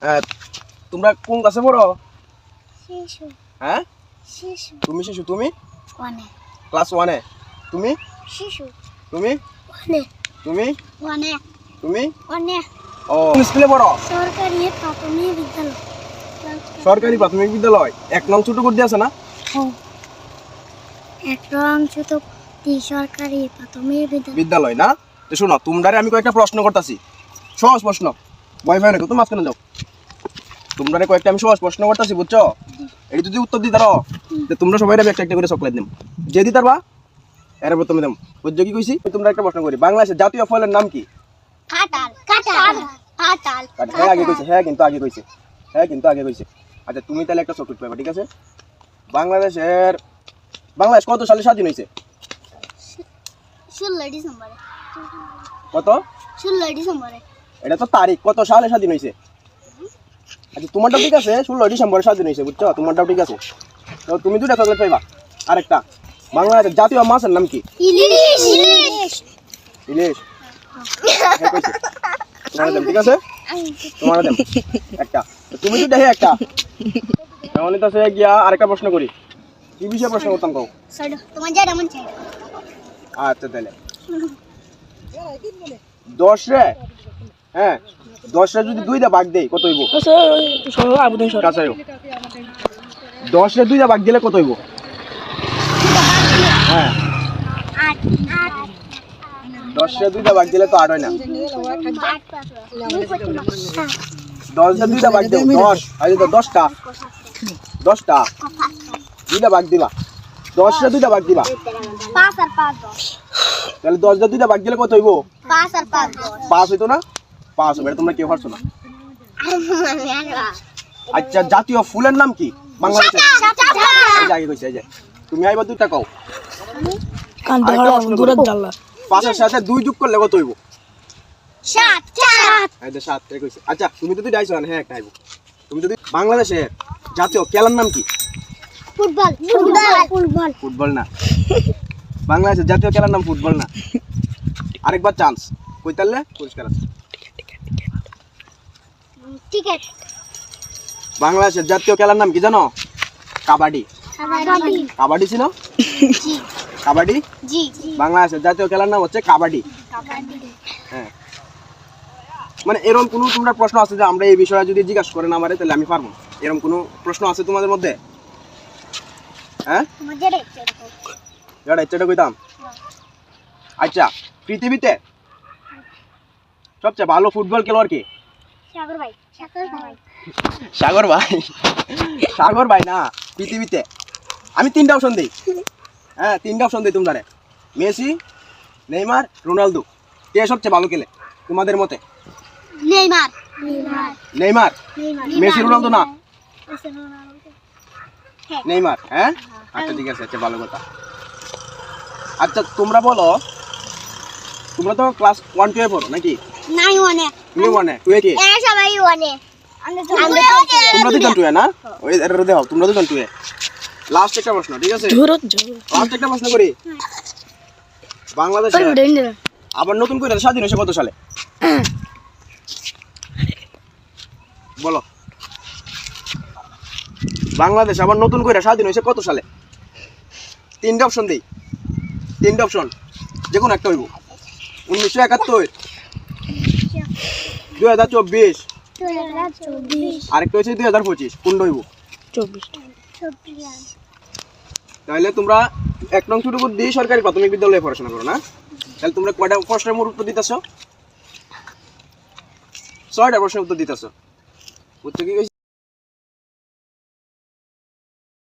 তোমরা কোন ক্লাসে পড়ো? শিশু। হ্যাঁ, শিশু। তুমি শিশু। তুমি ওয়ানে। ক্লাস 1 এ। তুমি শিশু। তুমি ওয়ানে। তুমি ওয়ানে। তুমি ওয়ানে। ও কোন স্কুলে পড়ো? সরকারি প্রাথমিক বিদ্যালয়। সরকারি প্রাথমিক বিদ্যালয়। 1 নং ছোট করে দিয়েছে না? হ্যাঁ। এক রং ছোট সরকারি প্রাথমিক বিদ্যালয় না? তো শোনো, তোমরারে আমি কয়েকটা প্রশ্ন করতেছি, সহজ প্রশ্ন। ভয় ভয় রেখো, তুমি মাঝখানে যাও। তোমরারে কয়েকটা আমি সহজ প্রশ্ন করতেছি, বুঝছো? এই যদি উত্তর দিতে পারো তোমরা সবাই একটা একটা করে চকলেট দিম। যে দিতে পারবা এর প্রথমে দাম। বুঝছো কি কইছি? তোমরা একটা প্রশ্ন করি, বাংলাদেশের জাতীয় ফলের নাম কি? কাঁঠাল। কাঁঠাল। কাঁঠাল। হ্যাঁ আগে কইছে, হ্যাঁ কিন্তু আগে কইছে, হ্যাঁ কিন্তু আগে কইছে। আচ্ছা তুমি তাহলে একটা চকলেট পাবা, ঠিক আছে? বাংলাদেশ কত সালে স্বাধীন হয়েছে? 16 ডিসেম্বরে। কত? 16 ডিসেম্বরে। এটা তো তারিখ, কত সালে স্বাধীন হয়েছে? আচ্ছা তোমারটাও ঠিক আছে, 16 ডিসেম্বরে স্বাধীন হয়েছে, বুঝছো? তোমারটাও ঠিক আছে। তো তুমি দুটা চকলেট পাইবা। আরেকটা, বাংলাদেশের জাতীয় মাছের নাম কি? ইলিশ। ইলিশ। ইলিশ। হ্যাঁ কইছে। তোমার দাম ঠিক আছে, তোমার দাম একটা। তো তুমি দুটা হে একটা। এমন তো সে গিয়া আরেকটা প্রশ্ন করি। কি বিষয়ে প্রশ্ন করতাম কও? সরো, তোমার যা মন চাই। আচ্ছা তাহলে 10 রে, হ্যাঁ 10 রে যদি 2 দা ভাগ দেই কত হইব? কাছে আইও। 10 রে 2 দা ভাগ দিলে কত হইব? হ্যাঁ 8 10 রে 2 দা ভাগ দিলে তো 8 হয় না। 10 রে 2 দা ভাগ দাও, 10 আই তো 10টা 10টা 2 দা ভাগ দিবা। 10 রে 2 দা ভাগ দিবা। 5 আর 5 10। তাহলে 10 রে 2 দা ভাগ দিলে কত হইব? 5 আর 5 10। 5 হইতো না? 5 হবে। তোমরা কেউ পারছো না। আচ্ছা জাতীয় ফুলের নাম কি বাংলাদেশের? এই যে আগে কইছে, এই যে তুমি আইবা দুইটা কও। আরেকটা প্রশ্ন করি। 5 এর সাথে 2 যোগ করলে কত হইব? 7 7। এই যে 7 এ কইছে। আচ্ছা তুমি তো দুইটা আইছো না, হ্যাঁ একটা আইবো। তুমি যদি বাংলাদেশের জাতীয় খেলার নাম কি? ফুটবল। ফুটবল। ফুটবল। ফুটবল না। বাংলাদেশের জাতীয় খেলার নাম ফুটবল না। আরেকবার চান্স। কইতালে পুরস্কার আছে। টিকেট। বাংলাদেশের জাতীয় খেলার নাম কি জানো? কাবাডি। কাবাডি। কাবাডি ছিল? জি। কাবাডি? জি। বাংলাদেশের জাতীয় খেলার নাম হচ্ছে কাবাডি। কাবাডি। হ্যাঁ, মানে এরকম কোনো তোমরা প্রশ্ন আছে যে আমরা এই বিষয়ে যদি জিজ্ঞাসা করেন আমারে তাহলে আমি পারবো? এরকম কোনো প্রশ্ন আছে তোমাদের মধ্যে? হ্যাঁ তোমার যেটা ইচ্ছে করো। যেটা ইচ্ছাটা কইতাম। আচ্ছা পৃথিবীতে সবচেয়ে ভালো ফুটবল খেলোয়াড় কি? সাগর ভাই। সাগর ভাই। সাগর ভাই? সাগর ভাই না, পৃথিবীতে। আমি 3টা অপশন দিই। হ্যাঁ 3টা অপশন দিই তোমরা। Messi, Neymar, Ronaldo. কে সবচেয়ে ভালো খেলে তোমাদের মতে? Neymar. Neymar. Neymar? Messi Ronaldo না? হ্যাঁ। নেইমার। হ্যাঁ আচ্ছা ঠিক আছে, আচ্ছা ভালো কথা। আচ্ছা তোমরা বলো, তোমরা তো ক্লাস 1 2 এ পড়ো নাকি? নাই ওনে। তুমি 1 এ 2 এ কি? এ সবাই ওনে। তোমরা দুজন 2 এ না? ওই এর দাও, তোমরা দুজন 2 এ। লাস্ট একটা প্রশ্ন, ঠিক আছে? লাস্ট একটা প্রশ্ন করি। বাংলাদেশ আবার নতুন করে স্বাধীন হয়েছে কত সালে? বলো। বাংলাদেশ আবার নতুন করে স্বাধীন হয়েছে কত সালে? 3টা অপশন দেই। 3টা অপশন যে কোনো একটা হইব। 1971, 2024, 2024। আরেকটা হচ্ছে 2025। কোনটা হইব? 24। তাহলে তোমরা 1 নং ছোট করে দিয়ে সরকারি প্রাথমিক বিদ্যালয়ে পড়াশোনা করো না? তাহলে তোমরা কয়টা প্রশ্নের উত্তর দিতেছ? 6টা প্রশ্নের উত্তর দিতেছ। বুঝছো কি কইছি?